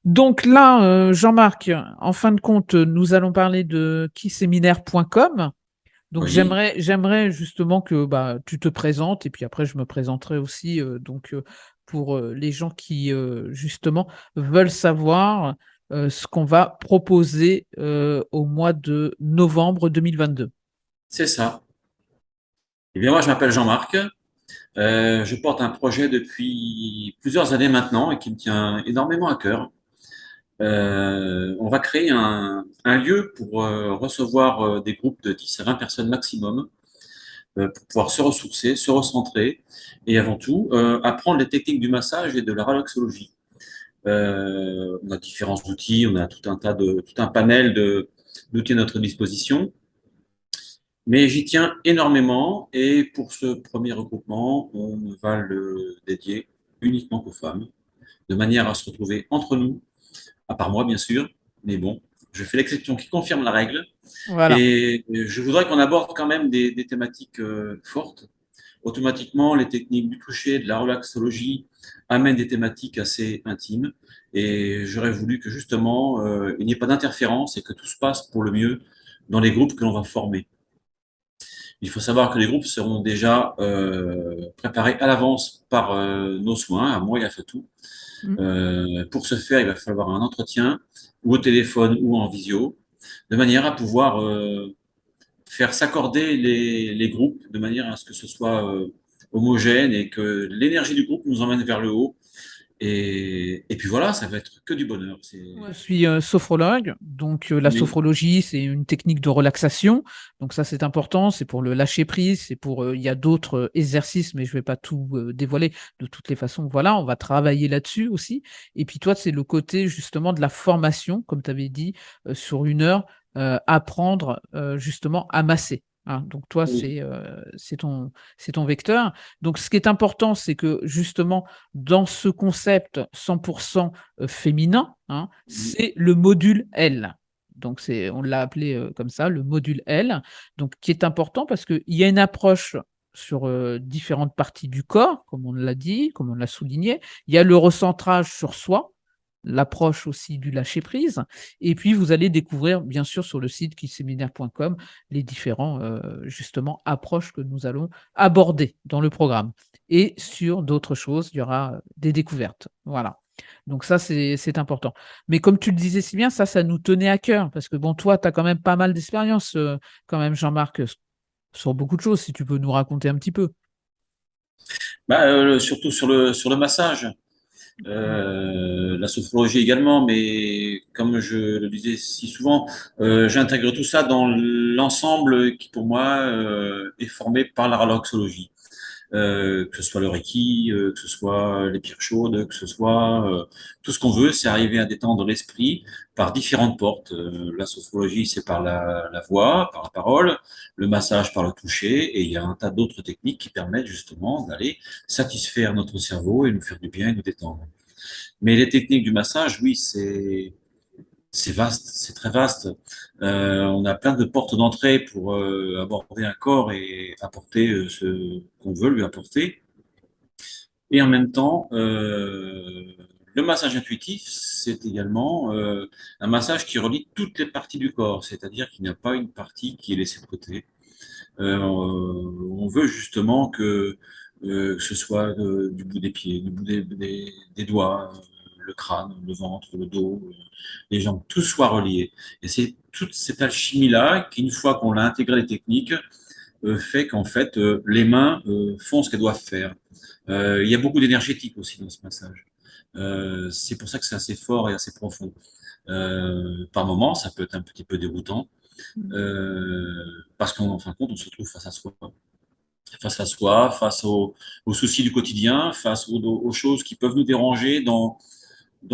Donc là, Jean-Marc, en fin de compte, nous allons parler de keyséminaire.com. Donc Oui, j'aimerais justement que tu te présentes et puis après je me présenterai aussi pour les gens qui justement veulent savoir ce qu'on va proposer au mois de novembre 2022. c'est ça. Eh bien, moi, je m'appelle Jean-Marc. Je porte un projet depuis plusieurs années maintenant et qui me tient énormément à cœur. On va créer un lieu pour recevoir des groupes de 10 à 20 personnes maximum pour pouvoir se ressourcer, se recentrer et avant tout apprendre les techniques du massage et de la relaxologie. On a différents outils, on a tout un panel d'outils à notre disposition. Mais j'y tiens énormément et pour ce premier regroupement, on va le dédier uniquement aux femmes, de manière à se retrouver entre nous, à part moi bien sûr, mais bon, je fais l'exception qui confirme la règle Voilà. et je voudrais qu'on aborde quand même des thématiques fortes. Automatiquement, les techniques du toucher, de la relaxologie amènent des thématiques assez intimes et j'aurais voulu que justement il n'y ait pas d'interférence et que tout se passe pour le mieux dans les groupes que l'on va former. Il faut savoir que les groupes seront déjà préparés à l'avance par nos soins, à moi et à Fatou. Mm. Pour ce faire, il va falloir un entretien, ou au téléphone ou en visio, de manière à pouvoir faire s'accorder les groupes, de manière à ce que ce soit homogène et que l'énergie du groupe nous emmène vers le haut. Et puis voilà, ça va être que du bonheur. Je suis sophrologue, donc la Oui, sophrologie, c'est une technique de relaxation. Donc ça, c'est important, c'est pour le lâcher prise, c'est pour, il y a d'autres exercices, mais je vais pas tout dévoiler de toutes les façons. Voilà, on va travailler là-dessus aussi. Et puis toi, c'est le côté justement de la formation, comme tu avais dit, sur 1 heure, apprendre justement à masser. Hein. Donc toi, oui, c'est ton vecteur. Donc ce qui est important, c'est que justement, dans ce concept 100% féminin, hein, oui, c'est le module L. Donc, on l'a appelé comme ça, le module L, donc, qui est important parce qu'il y a une approche sur différentes parties du corps, comme on l'a dit, comme on l'a souligné. Il y a le recentrage sur soi, l'approche aussi du lâcher prise. Et puis, vous allez découvrir, bien sûr, sur le site keyséminaire.com, les différents, justement, approches que nous allons aborder dans le programme. Et sur d'autres choses, il y aura des découvertes. Voilà. Donc ça, c'est important. Mais comme tu le disais si bien, ça nous tenait à cœur parce que bon, toi, tu as quand même pas mal d'expérience, quand même, Jean-Marc, sur beaucoup de choses, si tu peux nous raconter un petit peu. bah, surtout sur le massage. La sophrologie également, mais comme je le disais si souvent, j'intègre tout ça dans l'ensemble qui pour moi est formé par la relaxologie. Que ce soit le Reiki, que ce soit les pierres chaudes, que ce soit tout ce qu'on veut, c'est arriver à détendre l'esprit par différentes portes. La sophrologie, c'est par la voix, par la parole, le massage par le toucher, et il y a un tas d'autres techniques qui permettent justement d'aller satisfaire notre cerveau et nous faire du bien et nous détendre. Mais les techniques du massage, oui, c'est vaste, c'est très vaste. On a plein de portes d'entrée pour aborder un corps et apporter ce qu'on veut lui apporter. Et en même temps, le massage intuitif, c'est également un massage qui relie toutes les parties du corps, c'est-à-dire qu'il n'y a pas une partie qui est laissée de côté. On veut justement que ce soit du bout des pieds, du bout des doigts, le crâne, le ventre, le dos, les jambes, tout soit relié. Et c'est toute cette alchimie-là qui, une fois qu'on a intégré les techniques, fait qu'en fait, les mains font ce qu'elles doivent faire. Il y a beaucoup d'énergétique aussi dans ce massage. C'est pour ça que c'est assez fort et assez profond. Par moments, ça peut être un petit peu déroutant, Mmh. parce qu'en fin de compte, on se retrouve face aux soucis du quotidien, face aux choses qui peuvent nous déranger dans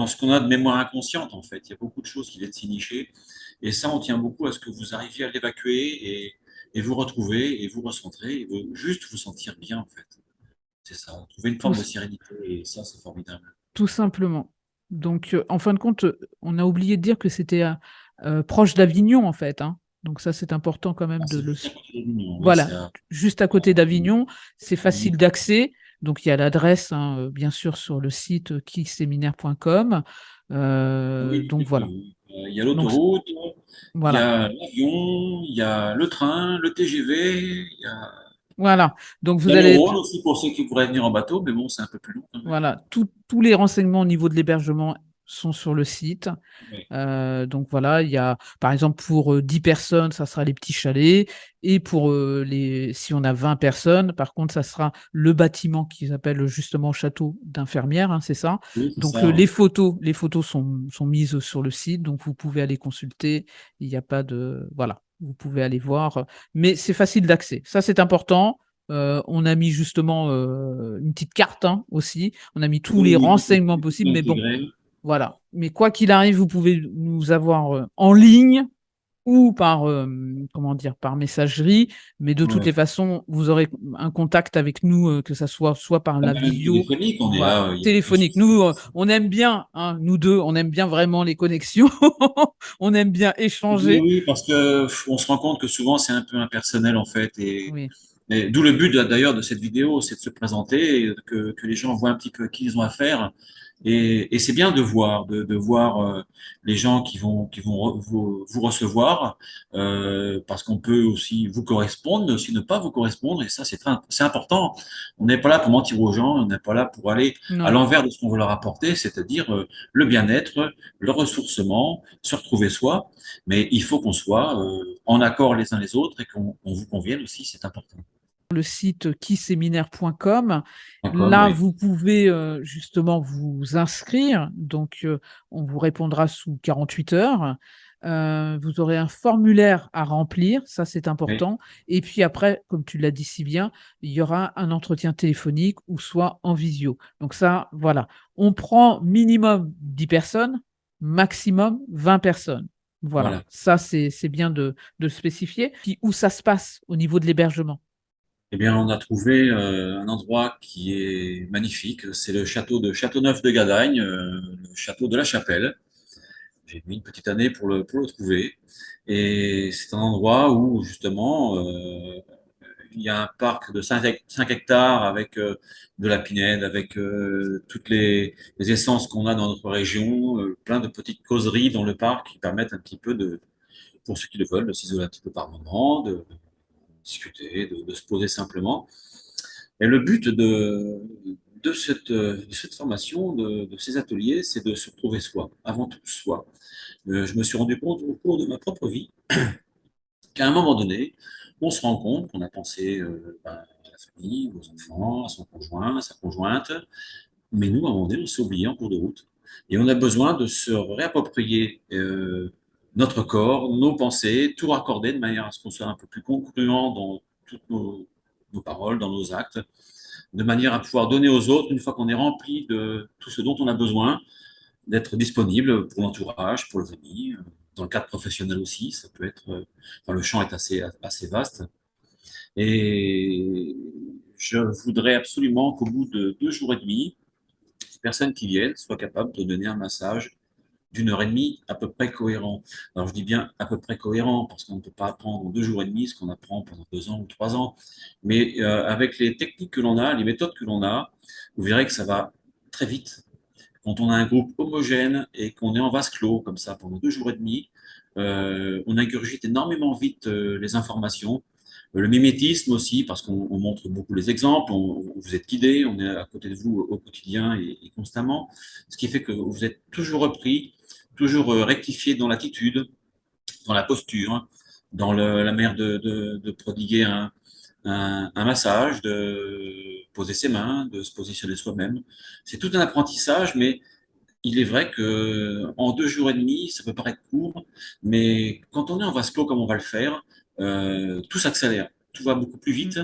ce qu'on a de mémoire inconsciente, en fait. Il y a beaucoup de choses qui viennent s'y nicher. Et ça, on tient beaucoup à ce que vous arriviez à l'évacuer et vous retrouver et vous recentrer et juste vous sentir bien, en fait. C'est ça, trouver une forme de Tout, sérénité et ça, c'est formidable. tout simplement. Donc, en fin de compte, on a oublié de dire que c'était proche d'Avignon, en fait. Hein. Donc ça, c'est important quand Ah, même de c'est le. juste à côté de l'Union, oui, c'est Voilà, juste à côté d'Avignon, c'est oui, facile d'accès. Donc il y a l'adresse, hein, bien sûr, sur le site kickséminaire.com. Oui, tout Donc à fait, voilà. oui. Il y a Donc l'autoroute, il y voilà. a l'avion, il y a le train, le TGV, Voilà. Donc il y vous a le allez Rhône aussi pour ceux qui voudraient venir en bateau, mais bon, c'est un peu plus long quand même. voilà, tous les renseignements au niveau de l'hébergement sont sur le site. Oui, Donc voilà, il y a, par exemple, pour 10 personnes, ça sera les petits chalets. Et pour si on a 20 personnes, par contre, ça sera le bâtiment qui s'appelle justement château d'infirmière, hein, c'est ça. oui, c'est Donc ça, oui. les photos sont mises sur le site, donc vous pouvez aller consulter. Il n'y a pas de, voilà, vous pouvez aller voir, mais c'est facile d'accès. Ça, c'est important. On a mis justement une petite carte, hein, aussi. On a mis tous Oui, les oui, renseignements tout possibles, est mais bon, intégré. voilà. Mais quoi qu'il arrive, vous pouvez nous avoir en ligne ou par, comment dire, par messagerie. Mais de toutes Ouais. les façons, vous aurez un contact avec nous, que ça soit par Ah, la même visio, téléphonique, on est voilà, là, il n'y a aucun téléphonique. souci. Nous, on aime bien, hein, nous deux, on aime bien vraiment les connexions. On aime bien Oui, échanger. oui, parce que on se rend compte que souvent c'est un peu impersonnel en fait, Oui, et d'où le but d'ailleurs de cette vidéo, c'est de se présenter, et que les gens voient un petit peu à qui ils ont affaire, et c'est bien de voir, de voir les gens qui vont vous recevoir, parce qu'on peut aussi vous correspondre, mais aussi ne pas vous correspondre, et ça c'est important. On n'est pas là pour mentir aux gens, on n'est pas là pour aller à non. l'envers de ce qu'on veut leur apporter, c'est-à-dire le bien-être, le ressourcement, se retrouver soi. Mais il faut qu'on soit en accord les uns les autres et qu'on vous convienne aussi, c'est important. Le site kiséminaire.com. Comme, Là, oui. vous pouvez justement vous inscrire. Donc, on vous répondra sous 48 heures. Vous aurez un formulaire à remplir, ça c'est Oui, important. Et puis après, comme tu l'as dit si bien, il y aura un entretien téléphonique ou soit en visio. Donc ça, voilà. On prend minimum 10 personnes, maximum 20 personnes. Voilà, voilà. ça c'est bien de le spécifier. Puis où ça se passe au niveau de l'hébergement? Eh bien, on a trouvé un endroit qui est magnifique. C'est le château de Châteauneuf de Gadagne, le château de la Chapelle. J'ai mis une petite année pour le trouver. Et c'est un endroit où, justement, il y a un parc de 5 hectares avec de la pinède, avec toutes les essences qu'on a dans notre région, plein de petites causeries dans le parc qui permettent un petit peu pour ceux qui le veulent, de s'isoler un petit peu par moment, de discuter, de se poser simplement. Et le but de cette formation, de ces ateliers, c'est de se retrouver soi, avant tout soi. Je me suis rendu compte au cours de ma propre vie qu'à un moment donné, on se rend compte qu'on a pensé à la famille, aux enfants, à son conjoint, à sa conjointe, mais nous, à un moment donné, on s'est oublié en cours de route. Et on a besoin de se réapproprier notre corps, nos pensées, tout raccorder de manière à ce qu'on soit un peu plus congruent dans toutes nos paroles, dans nos actes, de manière à pouvoir donner aux autres, une fois qu'on est rempli de tout ce dont on a besoin, d'être disponible pour l'entourage, pour les amis, dans le cadre professionnel aussi, ça peut être, enfin, le champ est assez vaste. Et je voudrais absolument qu'au bout de 2 jours et demi, les personnes qui viennent soient capables de donner un massage d'1 heure et demie à peu près cohérent. Alors je dis bien à peu près cohérent parce qu'on ne peut pas apprendre en 2 jours et demi ce qu'on apprend pendant 2 ans ou 3 ans. Mais avec les techniques que l'on a, les méthodes que l'on a, vous verrez que ça va très vite. Quand on a un groupe homogène et qu'on est en vase clos comme ça pendant 2 jours et demi, on ingurgite énormément vite les informations. Le mimétisme aussi, parce qu'on montre beaucoup les exemples, vous êtes guidé, on est à côté de vous au quotidien et constamment, ce qui fait que vous êtes toujours repris, toujours rectifié dans l'attitude, dans la posture, dans la manière de prodiguer un massage, de poser ses mains, de se positionner soi-même. C'est tout un apprentissage, mais il est vrai que en 2 jours et demi, ça peut paraître court, mais quand on est en vase clos comme on va le faire, tout s'accélère, tout va beaucoup plus vite,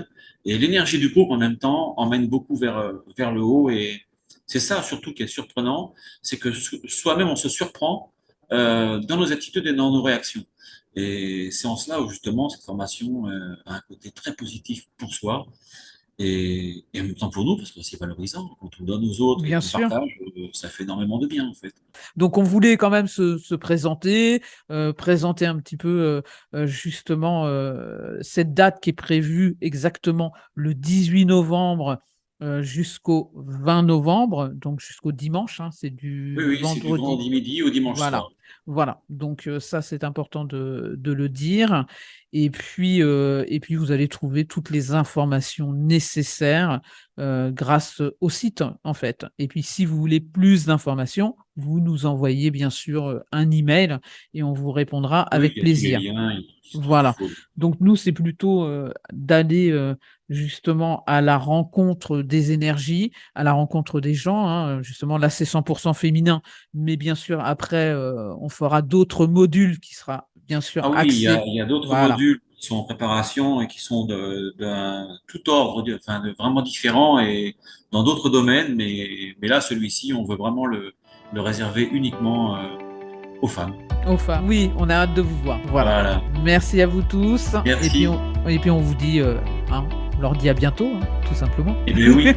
et l'énergie du groupe en même temps emmène beaucoup vers le haut. Et c'est ça surtout qui est surprenant, c'est que soi-même on se surprend dans nos attitudes et dans nos réactions. Et c'est en cela où justement cette formation a un côté très positif pour soi et en même temps pour nous, parce que c'est valorisant. Quand on donne aux autres et Bien qu'on sûr. partage, ça fait énormément de bien, en fait. Donc, on voulait quand même se présenter, présenter un petit peu justement cette date qui est prévue exactement le 18 novembre jusqu'au 20 novembre, donc jusqu'au dimanche, hein, c'est Oui, du oui, c'est du vendredi. vendredi midi au dimanche Voilà, soir. voilà. Donc ça, c'est important de le dire et puis vous allez trouver toutes les informations nécessaires, grâce au site, en fait et puis si vous voulez plus d'informations, vous nous envoyez bien sûr, un email et on vous répondra Oui, avec il y a tous les plaisir. liens, il y a tout ce qu'il Voilà, faut. donc nous, c'est plutôt, d'aller, justement à la rencontre des énergies, à la rencontre des gens, hein, justement là, c'est 100 féminin, mais bien sûr après, on fera d'autres modules qui sera bien sûr Ah oui, axés il y a d'autres voilà, modules qui sont en préparation et qui sont d'un tout ordre, enfin, vraiment différents et dans d'autres domaines, mais là, celui-ci, on veut vraiment le réserver uniquement aux femmes. aux femmes. Oui, on a hâte de vous voir. Voilà. Voilà. Merci à vous tous Merci. et puis on vous dit, hein, on leur dit à bientôt, hein, tout simplement. Eh bien oui.